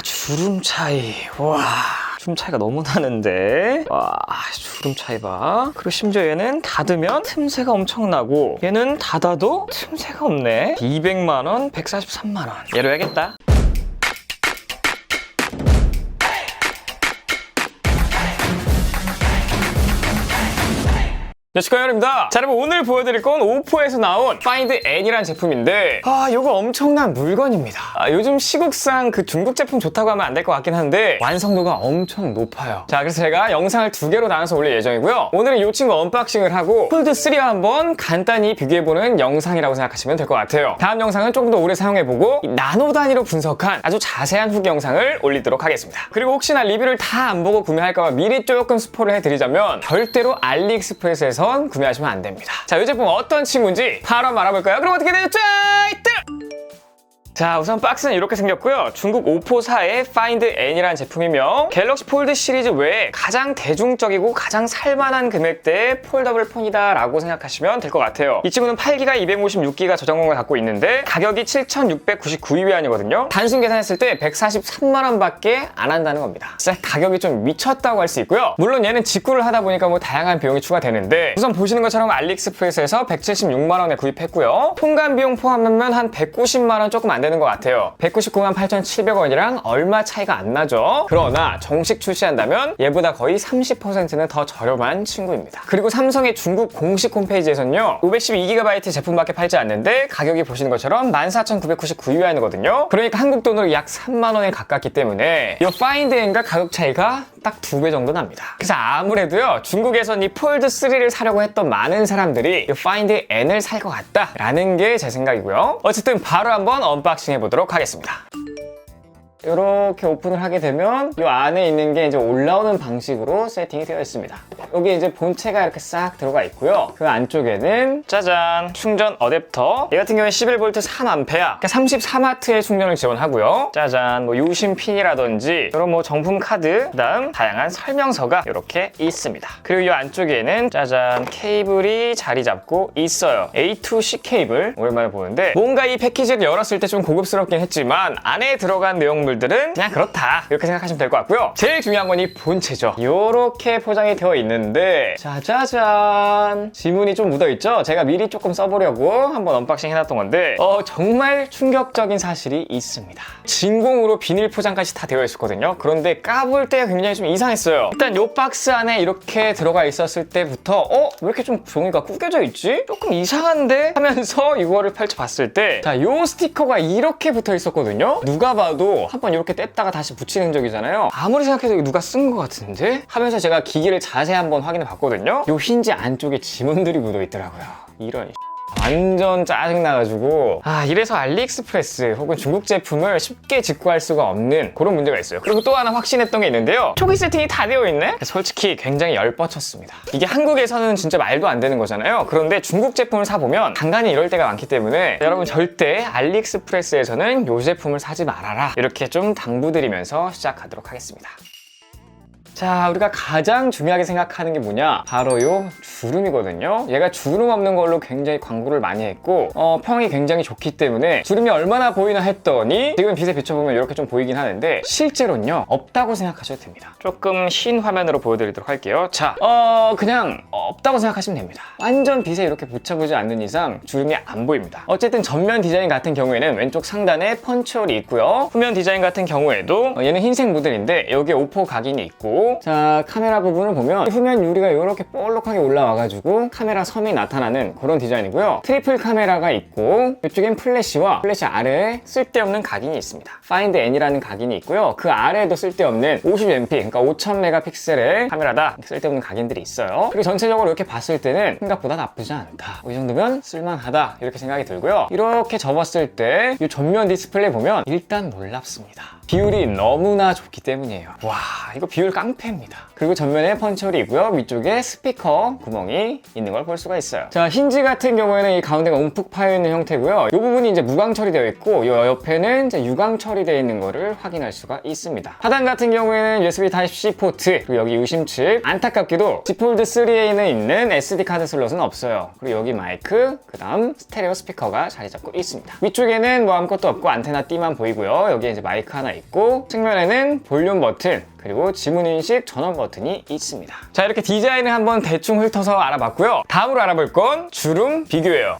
주름 차이. 와, 주름 차이가 너무 나는데. 와, 주름 차이 봐. 그리고 심지어 얘는 닫으면 틈새가 엄청나고, 얘는 닫아도 틈새가 없네. 200만 원, 143만 원. 얘로 해야겠다. 네, 축하드립니다. 자, 여러분 오늘 보여드릴 건 오포에서 나온 Find N이라는 제품인데 이거 엄청난 물건입니다. 요즘 시국상 그 중국 제품 좋다고 하면 안 될 것 같긴 한데 완성도가 엄청 높아요. 자, 그래서 제가 영상을 2개로 나눠서 올릴 예정이고요. 오늘은 이 친구 언박싱을 하고 폴드3와 한번 간단히 비교해보는 영상이라고 생각하시면 될 것 같아요. 다음 영상은 조금 더 오래 사용해보고 나노 단위로 분석한 아주 자세한 후기 영상을 올리도록 하겠습니다. 그리고 혹시나 리뷰를 다 안 보고 구매할까봐 미리 조금 스포를 해드리자면 절대로 알리익스프레스에서 구매하시면 안 됩니다. 자, 이 제품 어떤 친구인지 바로 한번 알아볼까요? 그럼 어떻게 되죠? 자, 우선 박스는 이렇게 생겼고요. 중국 오포사의 Find N이라는 제품이며 갤럭시 폴드 시리즈 외에 가장 대중적이고 가장 살만한 금액대의 폴더블 폰이다 라고 생각하시면 될 것 같아요. 이 친구는 8기가 256기가 저장 공간을 갖고 있는데 가격이 7,699위안이거든요. 단순 계산했을 때 143만 원 밖에 안 한다는 겁니다. 진짜 가격이 좀 미쳤다고 할 수 있고요. 물론 얘는 직구를 하다 보니까 뭐 다양한 비용이 추가되는데 우선 보시는 것처럼 알리익스프레스에서 176만 원에 구입했고요. 통관 비용 포함하면 한 190만 원 조금 안 되는 것 같아요. 199만 8,700원이랑 얼마 차이가 안 나죠. 그러나 정식 출시한다면 얘보다 거의 30%는 더 저렴한 친구입니다. 그리고 삼성의 중국 공식 홈페이지에서는요 512GB 제품밖에 팔지 않는데 가격이 보시는 것처럼 14,999위안이거든요. 그러니까 한국 돈으로 약 3만 원에 가깝기 때문에 이 Find N과 가격 차이가 딱 2배 정도 납니다. 그래서 아무래도요 중국에선 이 폴드 3를 사려고 했던 많은 사람들이 이 Find N을 살 것 같다라는 게 제 생각이고요. 어쨌든 바로 한번 언박싱 해보도록 하겠습니다. 이렇게 오픈을 하게 되면 이 안에 있는 게 이제 올라오는 방식으로 세팅이 되어 있습니다. 여기 이제 본체가 이렇게 싹 들어가 있고요. 그 안쪽에는 짜잔! 충전 어댑터. 얘 같은 경우에 11V 3A, 그러니까 34W의 충전을 지원하고요. 짜잔! 뭐 유심 핀이라든지 이런 뭐 정품 카드, 그다음 다양한 설명서가 이렇게 있습니다. 그리고 이 안쪽에는 짜잔! 케이블이 자리 잡고 있어요. A2C 케이블 오랜만에 보는데 뭔가 이 패키지를 열었을 때 좀 고급스럽긴 했지만 안에 들어간 내용물 들은 그냥 그렇다 이렇게 생각하시면 될 것 같고요. 제일 중요한 건 이 본체죠. 이렇게 포장이 되어 있는데 짜자잔 지문이 좀 묻어있죠? 제가 미리 조금 써보려고 한번 언박싱 해놨던 건데 정말 충격적인 사실이 있습니다. 진공으로 비닐 포장까지 다 되어 있었거든요. 그런데 까볼 때가 굉장히 좀 이상했어요. 일단 이 박스 안에 이렇게 들어가 있었을 때부터 왜 이렇게 좀 종이가 구겨져 있지? 조금 이상한데? 하면서 이거를 펼쳐봤을 때 자, 이 스티커가 이렇게 붙어 있었거든요. 누가 봐도 한번 이렇게 뗐다가 다시 붙이는 적이잖아요. 아무리 생각해도 누가 쓴 것 같은데? 하면서 제가 기기를 자세히 한번 확인해 봤거든요. 이 힌지 안쪽에 지문들이 묻어 있더라고요. 이런 완전 짜증나가지고 이래서 알리익스프레스 혹은 중국 제품을 쉽게 직구할 수가 없는 그런 문제가 있어요. 그리고 또 하나 확신했던 게 있는데요. 초기 세팅이 다 되어 있네? 솔직히 굉장히 열뻗쳤습니다. 이게 한국에서는 진짜 말도 안 되는 거잖아요. 그런데 중국 제품을 사보면 간간히 이럴 때가 많기 때문에 여러분 절대 알리익스프레스에서는 이 제품을 사지 말아라 이렇게 좀 당부드리면서 시작하도록 하겠습니다. 자, 우리가 가장 중요하게 생각하는 게 뭐냐? 바로 요 주름이거든요. 얘가 주름 없는 걸로 굉장히 광고를 많이 했고 평이 굉장히 좋기 때문에 주름이 얼마나 보이나 했더니 지금 빛에 비춰보면 이렇게 좀 보이긴 하는데 실제로는요 없다고 생각하셔도 됩니다. 조금 흰 화면으로 보여드리도록 할게요. 자, 그냥 없다고 생각하시면 됩니다. 완전 빛에 이렇게 비춰보지 않는 이상 주름이 안 보입니다. 어쨌든 전면 디자인 같은 경우에는 왼쪽 상단에 펀치홀이 있고요. 후면 디자인 같은 경우에도 얘는 흰색 모델인데 여기에 오포 각인이 있고 자, 카메라 부분을 보면 후면 유리가 이렇게 볼록하게 올라와가지고 카메라 섬이 나타나는 그런 디자인이고요. 트리플 카메라가 있고 이쪽엔 플래시와 플래시 아래에 쓸데없는 각인이 있습니다. Find N이라는 각인이 있고요. 그 아래에도 쓸데없는 50MP, 그러니까 5000메가픽셀의 카메라다. 쓸데없는 각인들이 있어요. 그리고 전체적으로 이렇게 봤을 때는 생각보다 나쁘지 않다. 이 정도면 쓸만하다 이렇게 생각이 들고요. 이렇게 접었을 때 이 전면 디스플레이 보면 일단 놀랍습니다. 비율이 너무나 좋기 때문이에요. 와, 이거 비율 깡 상패입니다. 그리고 전면에 펀치홀이 있고요. 위쪽에 스피커 구멍이 있는 걸 볼 수가 있어요. 자, 힌지 같은 경우에는 이 가운데가 움푹 파여있는 형태고요. 이 부분이 이제 무광 처리되어 있고 이 옆에는 이제 유광 처리되어 있는 거를 확인할 수가 있습니다. 하단 같은 경우에는 USB Type-C 포트, 그리고 여기 유심칩. 안타깝게도 Z 폴드 3에는 있는 SD 카드 슬롯은 없어요. 그리고 여기 마이크, 그 다음 스테레오 스피커가 자리 잡고 있습니다. 위쪽에는 뭐 아무것도 없고 안테나 띠만 보이고요. 여기에 이제 마이크 하나 있고, 측면에는 볼륨 버튼, 그리고 지문인식 전원 버튼이 있습니다. 자, 이렇게 디자인을 한번 대충 훑어서 알아봤고요. 다음으로 알아볼 건 주름 비교예요.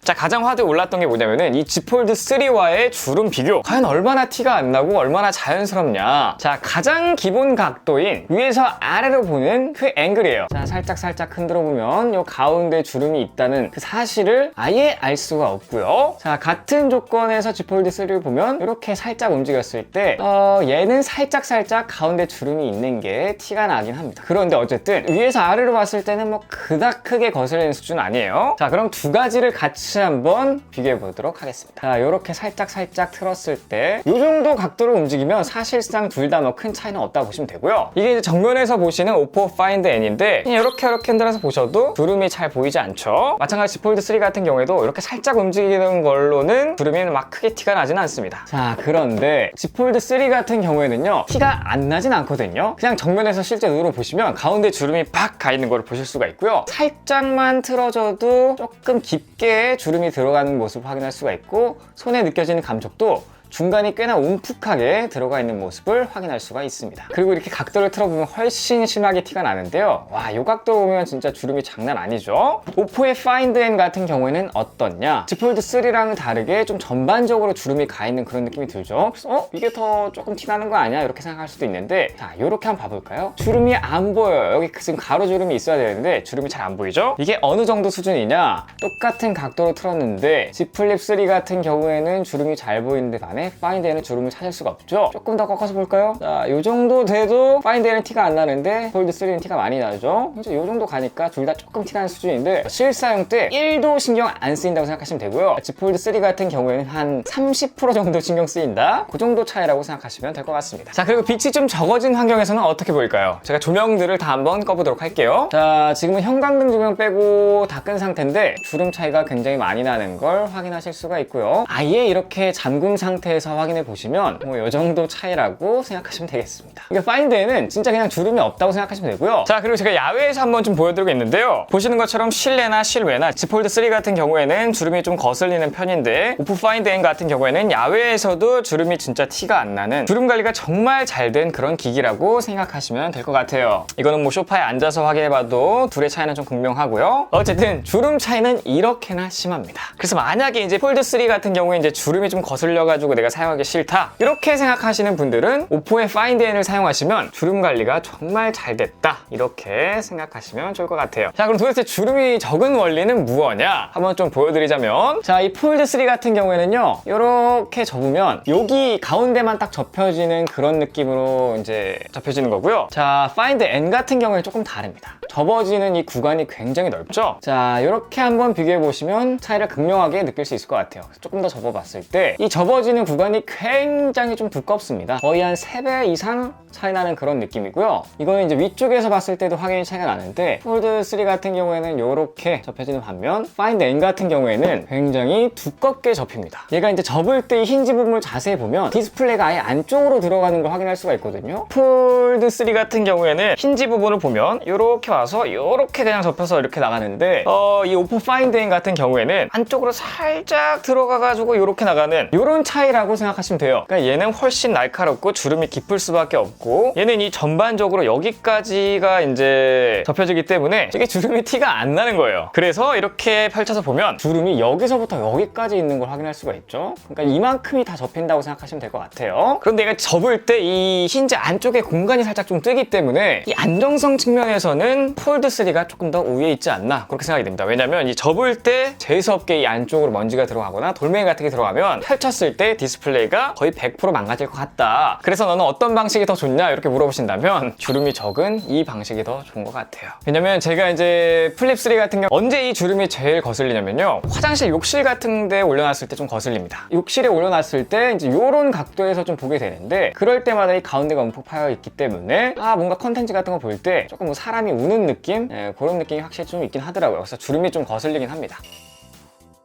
자, 가장 화두에 올랐던 게 뭐냐면은 이 Z 폴드 3와의 주름 비교. 과연 얼마나 티가 안 나고 얼마나 자연스럽냐. 자, 가장 기본 각도인 위에서 아래로 보는 그 앵글이에요. 자, 살짝 흔들어 보면 이 가운데 주름이 있다는 그 사실을 아예 알 수가 없고요. 자, 같은 조건에서 Z 폴드 3를 보면 이렇게 살짝 움직였을 때 얘는 살짝 가운데 주름이 있는 게 티가 나긴 합니다. 그런데 어쨌든 위에서 아래로 봤을 때는 뭐 그닥 크게 거슬리는 수준 아니에요. 자, 그럼 두 가지를 같이 한번 비교해 보도록 하겠습니다. 자, 이렇게 살짝 틀었을 때 이 정도 각도로 움직이면 사실상 둘 다 뭐 큰 차이는 없다고 보시면 되고요. 이게 이제 정면에서 보시는 오포 파인드 N인데 이렇게 흔들어서 보셔도 주름이 잘 보이지 않죠. 마찬가지 Z 폴드 3 같은 경우에도 이렇게 살짝 움직이는 걸로는 주름이 막 크게 티가 나지는 않습니다. 자, 그런데 Z 폴드 3 같은 경우에는요, 티가 안 나진 않거든요. 그냥 정면에서 실제 눈으로 보시면 가운데 주름이 팍 가 있는 걸 보실 수가 있고요. 살짝만 틀어져도 조금 깊게 주름이 들어가는 모습을 확인할 수가 있고, 손에 느껴지는 감촉도 중간이 꽤나 움푹하게 들어가 있는 모습을 확인할 수가 있습니다. 그리고 이렇게 각도를 틀어보면 훨씬 심하게 티가 나는데요. 와, 이 각도 보면 진짜 주름이 장난 아니죠? 오포의 파인드 N 같은 경우에는 어떻냐? Z 폴드 3랑은 다르게 좀 전반적으로 주름이 가 있는 그런 느낌이 들죠? 그래서 이게 더 조금 티 나는 거 아니야? 이렇게 생각할 수도 있는데, 자, 이렇게 한번 봐볼까요? 주름이 안 보여요. 여기 지금 가로 주름이 있어야 되는데 주름이 잘 안 보이죠? 이게 어느 정도 수준이냐? 똑같은 각도로 틀었는데 Z 플립 3 같은 경우에는 주름이 잘 보이는데 반해 파인드에는 주름을 찾을 수가 없죠. 조금 더 꺾어서 볼까요? 자, 이 정도 돼도 파인드에는 티가 안 나는데 폴드 3는 티가 많이 나죠. 이제 이 정도 가니까 둘 다 조금 티나는 수준인데, 실사용 때 1도 신경 안 쓰인다고 생각하시면 되고요. Z 폴드 3 같은 경우에는 한 30% 정도 신경 쓰인다, 그 정도 차이라고 생각하시면 될 것 같습니다. 자, 그리고 빛이 좀 적어진 환경에서는 어떻게 보일까요? 제가 조명들을 다 한번 꺼보도록 할게요. 자, 지금은 형광등 조명 빼고 다 끈 상태인데 주름 차이가 굉장히 많이 나는 걸 확인하실 수가 있고요. 아예 이렇게 잠금 상태에서 확인해 보시면 뭐 이 정도 차이라고 생각하시면 되겠습니다. 그러니까 파인드에는 진짜 그냥 주름이 없다고 생각하시면 되고요. 자, 그리고 제가 야외에서 한번 좀 보여드리고 있는데요. 보시는 것처럼 실내나 실외나 Z 폴드 3 같은 경우에는 주름이 좀 거슬리는 편인데, 오프 파인드 N 같은 경우에는 야외에서도 주름이 진짜 티가 안 나는, 주름 관리가 정말 잘 된 그런 기기라고 생각하시면 될 것 같아요. 이거는 뭐 소파에 앉아서 확인해봐도 둘의 차이는 좀 극명하고요. 어쨌든 주름 차이는 이렇게나 심합니다. 그래서 만약에 이제 폴드 3 같은 경우에 이제 주름이 좀 거슬려가지고 내가 사용하기 싫다, 이렇게 생각하시는 분들은 오포의 파인드 N을 사용하시면 주름 관리가 정말 잘 됐다, 이렇게 생각하시면 좋을 것 같아요. 자, 그럼 도대체 주름이 적은 원리는 무엇냐? 한번 좀 보여드리자면, 자, 이 폴드 3 같은 경우에는요, 이렇게 접으면 여기 가운데만 딱 접혀지는 그런 느낌으로 이제 접혀지는 거고요. 자, 파인드 N 같은 경우에는 조금 다릅니다. 접어지는 이 구간이 굉장히 넓죠? 자, 이렇게 한번 비교해 보시면 차이를 극명하게 느낄 수 있을 것 같아요. 조금 더 접어봤을 때 이 접어지는 구간이 굉장히 좀 두껍습니다. 거의 한 3배 이상 차이 나는 그런 느낌이고요. 이거는 이제 위쪽에서 봤을 때도 확연히 차이가 나는데, 폴드 3 같은 경우에는 이렇게 접혀지는 반면 파인드 N 같은 경우에는 굉장히 두껍게 접힙니다. 얘가 이제 접을 때 이 힌지 부분을 자세히 보면 디스플레이가 아예 안쪽으로 들어가는 걸 확인할 수가 있거든요. 폴드 3 같은 경우에는 힌지 부분을 보면 이렇게 와서 이렇게 그냥 접혀서 이렇게 나가는데, 이 오포 파인드 N 같은 경우에는 안쪽으로 살짝 들어가가지고 이렇게 나가는 이런 차이라고 생각하시면 돼요. 그러니까 얘는 훨씬 날카롭고 주름이 깊을 수밖에 없고, 얘는 이 전반적으로 여기까지가 이제 접혀지기 때문에 이게 주름이 티가 안 나는 거예요. 그래서 이렇게 펼쳐서 보면 주름이 여기서부터 여기까지 있는 걸 확인할 수가 있죠. 그러니까 이만큼이 다 접힌다고 생각하시면 될 것 같아요. 그런데 얘가 접을 때 이 힌지 안쪽에 공간이 살짝 좀 뜨기 때문에 이 안정성 측면에서는 폴드 3가 조금 더 우위에 있지 않나, 그렇게 생각이 됩니다. 왜냐면 이 접을 때 재수없게 이 안쪽으로 먼지가 들어가거나 돌멩이 같은 게 들어가면 펼쳤을 때 디스플레이가 거의 100% 망가질 것 같다. 그래서 너는 어떤 방식이 더 좋냐? 이렇게 물어보신다면 주름이 적은 이 방식이 더 좋은 것 같아요. 왜냐면 제가 이제 플립 3 같은 경우 언제 이 주름이 제일 거슬리냐면요. 화장실 욕실 같은 데 올려놨을 때 좀 거슬립니다. 욕실에 올려놨을 때 이제 요런 각도에서 좀 보게 되는데 그럴 때마다 이 가운데가 움푹 파여 있기 때문에 뭔가 컨텐츠 같은 거 볼 때 조금 뭐 사람이 우는 느낌? 그런 느낌이 확실히 좀 있긴 하더라고요. 그래서 주름이 좀 거슬리긴 합니다.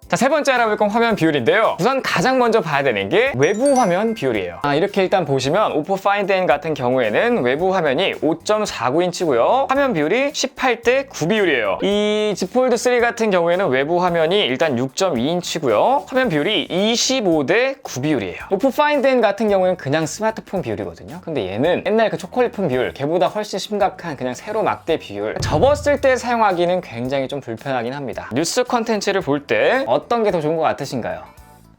자, 세 번째 알아볼 건 화면 비율인데요. 우선 가장 먼저 봐야 되는 게 외부 화면 비율이에요. 이렇게 일단 보시면 오포 파인드 N 같은 경우에는 외부 화면이 5.49인치고요. 화면 비율이 18대 9 비율이에요. 이 Z 폴드 3 같은 경우에는 외부 화면이 일단 6.2인치고요. 화면 비율이 25대 9 비율이에요. 오포 파인드 N 같은 경우에는 그냥 스마트폰 비율이거든요. 근데 얘는 옛날 그 초콜릿폰 비율, 걔보다 훨씬 심각한 그냥 세로 막대 비율. 접었을 때 사용하기는 굉장히 좀 불편하긴 합니다. 뉴스 컨텐츠를 볼 때 어떤 게 더 좋은 것 같으신가요?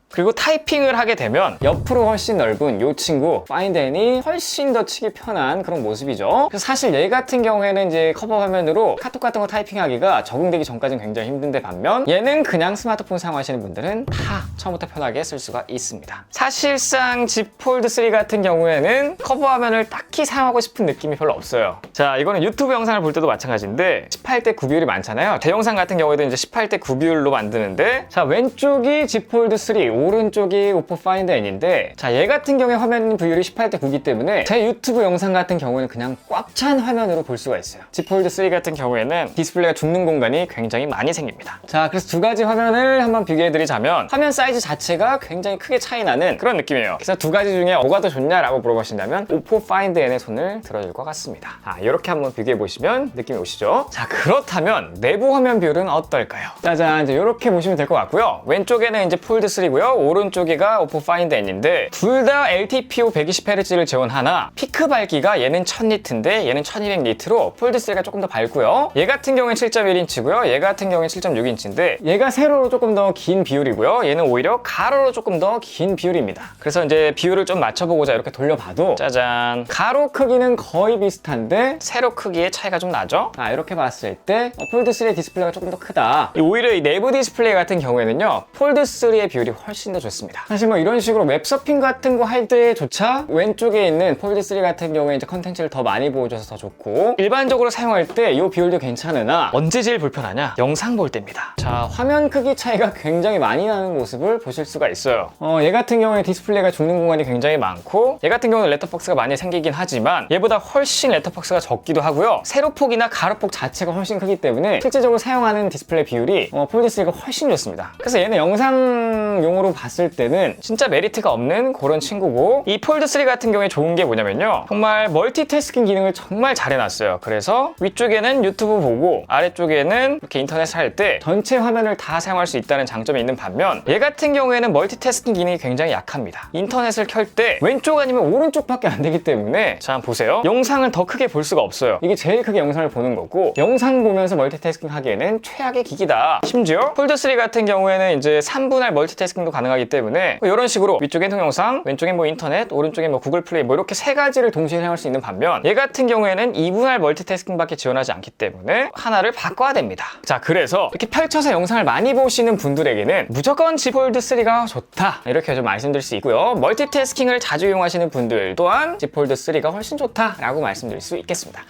그리고 타이핑을 하게 되면 옆으로 훨씬 넓은 이 친구 파인드 N이 훨씬 더 치기 편한 그런 모습이죠. 그래서 사실 얘 같은 경우에는 이제 커버 화면으로 카톡 같은 거 타이핑하기가 적응되기 전까지는 굉장히 힘든데 반면 얘는 그냥 스마트폰 사용하시는 분들은 다 처음부터 편하게 쓸 수가 있습니다. 사실상 Z 폴드 3 같은 경우에는 커버 화면을 딱히 사용하고 싶은 느낌이 별로 없어요. 자, 이거는 유튜브 영상을 볼 때도 마찬가지인데 18대 9 비율이 많잖아요. 제 영상 같은 경우에도 이제 18대 9 비율로 만드는데 자, 왼쪽이 Z 폴드 3, 오른쪽이 오포 파인드 N인데 자, 얘 같은 경우에 화면 비율이 18대 9이기 때문에 제 유튜브 영상 같은 경우에는 그냥 꽉 찬 화면으로 볼 수가 있어요. Z 폴드 3 같은 경우에는 디스플레이가 죽는 공간이 굉장히 많이 생깁니다. 자, 그래서 두 가지 화면을 한번 비교해드리자면 화면 사이즈 자체가 굉장히 크게 차이 나는 그런 느낌이에요. 그래서 두 가지 중에 뭐가 더 좋냐라고 물어보신다면 오포 파인드 N의 손을 들어줄 것 같습니다. 이렇게 한번 비교해보시면 느낌이 오시죠? 자, 그렇다면 내부 화면 비율은 어떨까요? 짜잔, 이제 이렇게 보시면 될 것 같고요. 왼쪽에는 이제 폴드 3고요. 오른쪽이가 오포 파인드 N인데 둘 다 LTPO 120Hz를 지원하나 피크 밝기가 얘는 1000니트인데 얘는 1200니트로 폴드 3가 조금 더 밝고요. 얘 같은 경우는 7.1인치고요. 얘 같은 경우는 7.6인치인데 얘가 세로로 조금 더 긴 비율이고요. 얘는 오히려 가로로 조금 더 긴 비율입니다. 그래서 이제 비율을 좀 맞춰보고자 이렇게 돌려봐도 짜잔, 가로 크기는 거의 비슷한데 세로 크기의 차이가 좀 나죠? 이렇게 봤을 때 폴드 3의 디스플레이가 조금 더 크다. 오히려 이 내부 디스플레이 같은 경우에는요, 폴드 3의 비율이 훨씬 더 좋습니다. 사실 뭐 이런 식으로 웹서핑 같은 거 할 때조차 왼쪽에 있는 폴드 3 같은 경우에 이제 컨텐츠를 더 많이 보여줘서 더 좋고 일반적으로 사용할 때 이 비율도 괜찮으나 언제 제일 불편하냐? 영상 볼 때입니다. 자, 화면 크기 차이가 굉장히 많이 나는 모습을 보실 수가 있어요. 얘 같은 경우에 디스플레이가 죽는 공간이 굉장히 많고 얘 같은 경우는 레터박스가 많이 생기긴 하지만 얘보다 훨씬 레터박스가 적기도 하고요. 세로폭이나 가로폭 자체가 훨씬 크기 때문에 실제적으로 사용하는 디스플레이 비율이 폴드 3가 훨씬 좋습니다. 그래서 얘는 영상용으로 봤을 때는 진짜 메리트가 없는 그런 친구고 이 폴드 3 같은 경우에 좋은 게 뭐냐면요, 정말 멀티태스킹 기능을 정말 잘 해놨어요. 그래서 위쪽에는 유튜브 보고 아래쪽에는 이렇게 인터넷을 할 때 전체 화면을 다 사용할 수 있다는 장점이 있는 반면 얘 같은 경우에는 멀티태스킹 기능이 굉장히 약합니다. 인터넷을 켤 때 왼쪽 아니면 오른쪽밖에 안 되기 때문에 자, 보세요. 영상을 더 크게 볼 수가 없어요. 이게 제일 크게 영상을 보는 거고 영상 보면서 멀티태스킹 하기에는 최악의 기기다. 심지어 폴드 3 같은 경우에는 이제 3분할 멀티태스킹도 가능하기 때문에 이런 식으로 위쪽엔 동영상, 왼쪽엔 뭐 인터넷, 오른쪽엔 뭐 구글 플레이 뭐 이렇게 세 가지를 동시에 사용할 수 있는 반면 얘 같은 경우에는 2분할 멀티태스킹밖에 지원하지 않기 때문에 하나를 바꿔야 됩니다. 자, 그래서 이렇게 펼쳐서 영상을 많이 보시는 분들에게는 무조건 Z 폴드 3가 좋다 이렇게 좀 말씀드릴 수 있고요. 멀티태스킹을 자주 이용하시는 분들 또한 Z 폴드 3가 훨씬 좋다라고 말씀드릴 수 있겠습니다.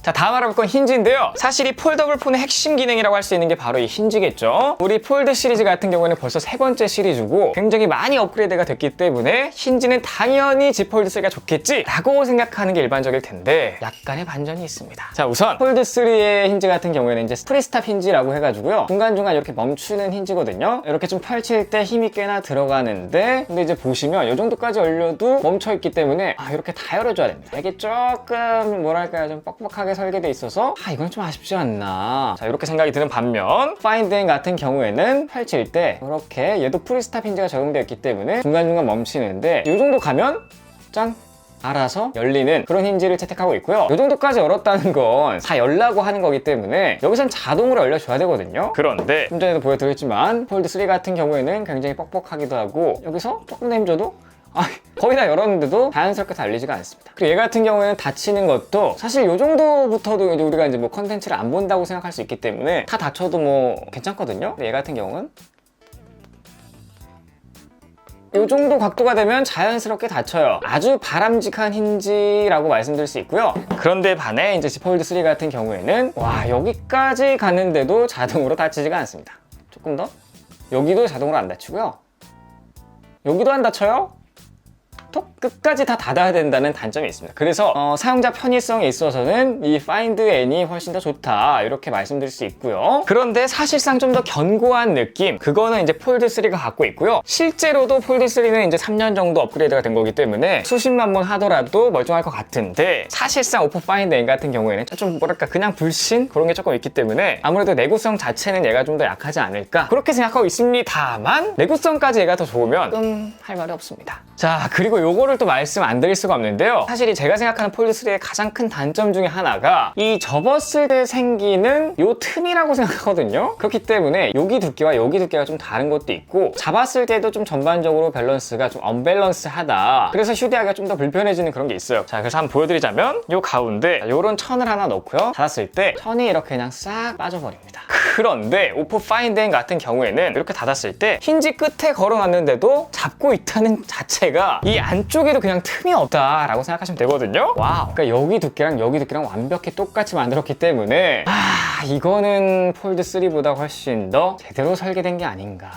자, 다음 알아볼 건 힌지인데요. 사실 이 폴더블 폰의 핵심 기능이라고 할 수 있는 게 바로 이 힌지겠죠. 우리 폴드 시리즈 같은 경우에는 벌써 세 번째 시리즈고 굉장히 많이 업그레이드가 됐기 때문에 힌지는 당연히 Z 폴드 3가 좋겠지 라고 생각하는 게 일반적일 텐데 약간의 반전이 있습니다. 자, 우선 폴드 3의 힌지 같은 경우에는 이제 프리스탑 힌지라고 해가지고요, 중간중간 이렇게 멈추는 힌지거든요. 이렇게 좀 펼칠 때 힘이 꽤나 들어가는데 근데 이제 보시면 이 정도까지 열려도 멈춰있기 때문에 이렇게 다 열어줘야 됩니다. 이게 조금 뭐랄까요, 좀 뻑뻑하게 설계돼 있어서 이건 좀 아쉽지 않나, 자, 이렇게 생각이 드는 반면 파인드 N 같은 경우에는 펼칠 때 이렇게 얘도 프리스탑 힌지가 적용되어 있기 때문에 중간중간 멈추는데 이 정도 가면 짠! 알아서 열리는 그런 힌지를 채택하고 있고요. 이 정도까지 열었다는 건 다 열라고 하는 거기 때문에 여기선 자동으로 열려줘야 되거든요. 그런데 좀 전에도 보여드렸지만 폴드 3 같은 경우에는 굉장히 뻑뻑하기도 하고 여기서 조금 더 힘줘도 거의 다 열었는데도 자연스럽게 다 열리지가 않습니다. 그리고 얘 같은 경우에는 닫히는 것도 사실 이 정도부터도 이제 우리가 이제 뭐 컨텐츠를 안 본다고 생각할 수 있기 때문에 다 닫혀도 뭐 괜찮거든요. 근데 얘 같은 경우는 이 정도 각도가 되면 자연스럽게 닫혀요. 아주 바람직한 힌지라고 말씀드릴 수 있고요. 그런데 반해 이제 Z 폴드 3 같은 경우에는 와, 여기까지 가는데도 자동으로 닫히지가 않습니다. 조금 더. 여기도 자동으로 안 닫히고요. 여기도 안 닫혀요. 톡 끝까지 다 닫아야 된다는 단점이 있습니다. 그래서 사용자 편의성에 있어서는 이 Find N이 훨씬 더 좋다, 이렇게 말씀드릴 수 있고요. 그런데 사실상 좀 더 견고한 느낌, 그거는 이제 폴드 3가 갖고 있고요. 실제로도 폴드 3는 이제 3년 정도 업그레이드가 된 거기 때문에 수십만 번 하더라도 멀쩡할 것 같은데, 사실상 오포 Find N 같은 경우에는 좀 뭐랄까 그냥 불신 그런 게 조금 있기 때문에 아무래도 내구성 자체는 얘가 좀 더 약하지 않을까, 그렇게 생각하고 있습니다만, 내구성까지 얘가 더 좋으면 할 말이 없습니다. 자, 그리고 요거를 또 말씀 안 드릴 수가 없는데요. 사실 제가 생각하는 폴드 3의 가장 큰 단점 중에 하나가 이 접었을 때 생기는 요 틈이라고 생각하거든요. 그렇기 때문에 여기 두께와 여기 두께가 좀 다른 것도 있고, 잡았을 때도 좀 전반적으로 밸런스가 좀 언밸런스하다. 그래서 휴대하기가 좀 더 불편해지는 그런 게 있어요. 자, 그래서 한번 보여드리자면 요 가운데 요런 천을 하나 넣고요. 닫았을 때 천이 이렇게 그냥 싹 빠져버립니다. 그런데 오포 Find N 같은 경우에는 이렇게 닫았을 때 힌지 끝에 걸어놨는데도 잡고 있다는 자체가 이 안쪽에도 그냥 틈이 없다라고 생각하시면 되거든요. 와우. 그러니까 여기 두께랑 여기 두께랑 완벽히 똑같이 만들었기 때문에 이거는 폴드 3보다 훨씬 더 제대로 설계된 게 아닌가.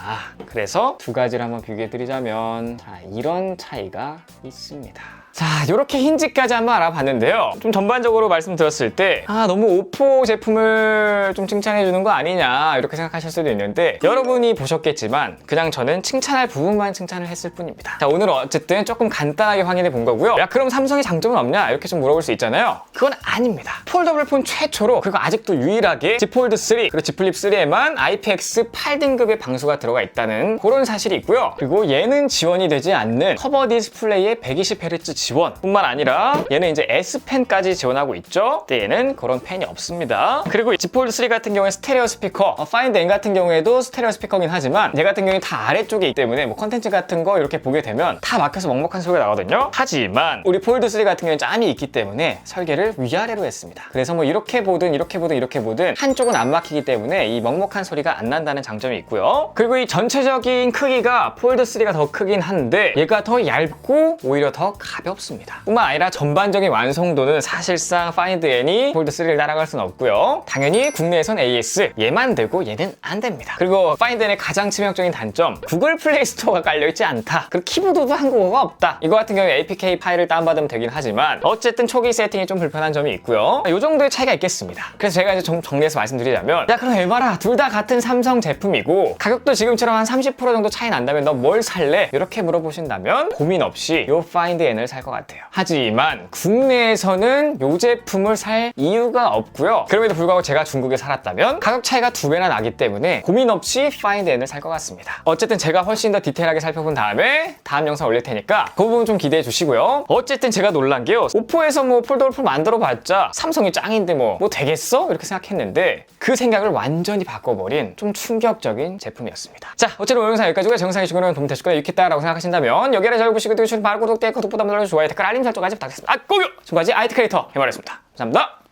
그래서 두 가지를 한번 비교해드리자면, 자, 이런 차이가 있습니다. 자, 이렇게 힌지까지 한번 알아봤는데요. 좀 전반적으로 말씀드렸을 때 너무 오포 제품을 좀 칭찬해주는 거 아니냐, 이렇게 생각하실 수도 있는데, 여러분이 보셨겠지만 그냥 저는 칭찬할 부분만 칭찬을 했을 뿐입니다. 자, 오늘은 어쨌든 조금 간단하게 확인해 본 거고요. 야, 그럼 삼성의 장점은 없냐, 이렇게 좀 물어볼 수 있잖아요. 그건 아닙니다. 폴더블 폰 최초로, 그리고 아직도 유일하게 Z 폴드 3 그리고 Z 플립 3에만 IPX 8등급의 방수가 들어가 있다는 그런 사실이 있고요. 그리고 얘는 지원이 되지 않는 커버 디스플레이의 120Hz 지원 뿐만 아니라 얘는 이제 S펜까지 지원하고 있죠. 근데 얘는 그런 펜이 없습니다. 그리고 Z 폴드 3 같은 경우에 스테레오 스피커, Find N 같은 경우에도 스테레오 스피커긴 하지만 얘 같은 경우에 다 아래쪽에 있기 때문에 뭐 컨텐츠 같은 거 이렇게 보게 되면 다 막혀서 먹먹한 소리가 나거든요. 하지만 우리 폴드 3 같은 경우에 짬이 있기 때문에 설계를 위아래로 했습니다. 그래서 뭐 이렇게 보든 이렇게 보든 이렇게 보든 한쪽은 안 막히기 때문에 이 먹먹한 소리가 안 난다는 장점이 있고요. 그리고 이 전체적인 크기가 폴드 3가 더 크긴 한데 얘가 더 얇고 오히려 더 가볍습니다. 뿐만 아니라 전반적인 완성도는 사실상 Find N이 폴드 3를 따라갈 수는 없고요. 당연히 국내에선 AS 얘만 되고 얘는 안 됩니다. 그리고 Find N의 가장 치명적인 단점, 구글 플레이 스토어가 깔려있지 않다. 그리고 키보드도 한국어가 없다. 이거 같은 경우에 APK 파일을 다운받으면 되긴 하지만 어쨌든 초기 세팅이 좀 불편한 점이 있고요. 이 정도의 차이가 있겠습니다. 그래서 제가 이제 좀 정리해서 말씀드리자면, 야, 그럼 에바라, 둘 다 같은 삼성 제품이고 가격도 지금처럼 한 30% 정도 차이 난다면 너 뭘 살래? 이렇게 물어보신다면 고민 없이 요 Find N을 살 것 같아요. 하지만 국내에서는 이 제품을 살 이유가 없고요. 그럼에도 불구하고 제가 중국에 살았다면 가격 차이가 2배나 나기 때문에 고민 없이 Find N을 살 것 같습니다. 어쨌든 제가 훨씬 더 디테일하게 살펴본 다음에 다음 영상 올릴 테니까 그 부분 좀 기대해 주시고요. 어쨌든 제가 놀란 게요, 오포에서 뭐 폴더블 폰 만들어봤자 삼성이 짱인데 뭐 되겠어? 이렇게 생각했는데 그 생각을 완전히 바꿔버린 좀 충격적인 제품이었습니다. 자, 어쨌든 오늘 영상 여기까지고요. 제 영상이 주시면 도움 되실 거나 유익했다라고 생각하신다면 여기 아래 잘 보시고, 바로 구독, 댓글, 구독, 부담 눌러주시고 좋아요, 댓글, 알림 설정까지 부탁드리겠습니다. 꼭요! 지금까지 IT 크리에이터 해머였습니다. 감사합니다.